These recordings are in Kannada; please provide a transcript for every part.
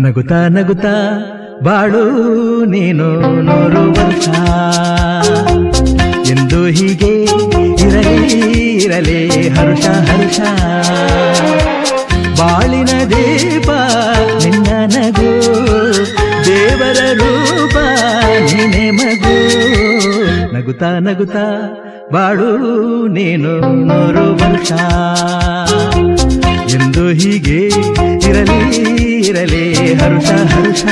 ನಗುತ್ತಾ ನಗುತ್ತಾ ಬಾಳು ನೀನು 100 ವರ್ಷ ಎಂದು ಹೀಗೆ ಇರಲಿ ಇರಲಿ ಹರುಷ ಹರುಷ ಬಾಳಿನ ದೀಪ ನಿನ್ನ ನಗು ದೇವರ ರೂಪ ನೀನೆ ಮಗು ನಗುತ್ತಾ ನಗುತ್ತಾ ಬಾಳು ನೀನು 100 ವರ್ಷ ಎಂದು ಹೀಗೆ ಇರಲಿ ಇರಲಿ ಹರುಷ ಹರುಷ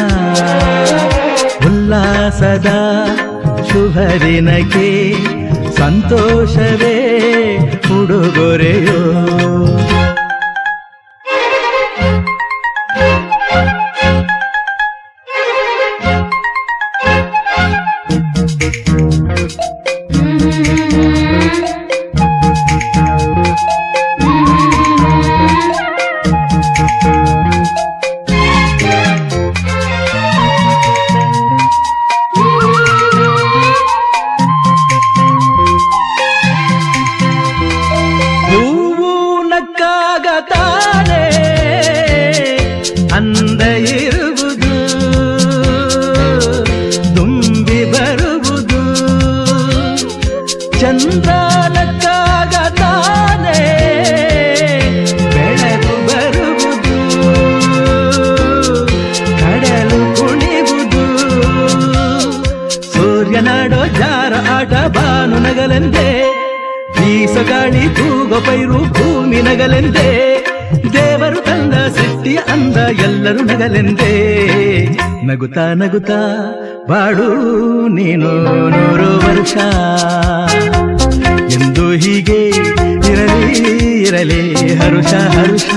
ಉಲ್ಲಾಸದ ಶುಭ ದಿನಕ್ಕೆ ಸಂತೋಷವೇ ಉಡುಗೊರೆಯೋ ತಾನೆ ಅಂದ ಇರುವುದು ತುಂಬಿ ಬರುವುದು ಚಂದ್ರನಕ್ಕಾಗ ತಾನೆ ಬೆಳಕು ಬರುವುದು ಕಡಲು ಕುಣಿವುದು ಸೂರ್ಯನಾಡೋ ಜಾರ ಆಟ ಬಾನು ನಗಲೆಂದೇ ಬೀಸಗಾಳಿ ತೂಗೋ ಪೈರು ಭೂಮಿ ನಗಲೆಂದೇ ದೇವರು ತಂದ ಸೃಷ್ಟಿಯ ಅಂದ ಎಲ್ಲರೂ ನಗಲೆಂದೇ ನಗುತ್ತಾ ನಗುತ್ತಾ ಬಾಳು ನೀನು 100 ವರ್ಷ ಎಂದು ಹೀಗೆ ಇರಲಿ ಇರಲಿ ಹರುಷ ಹರುಷ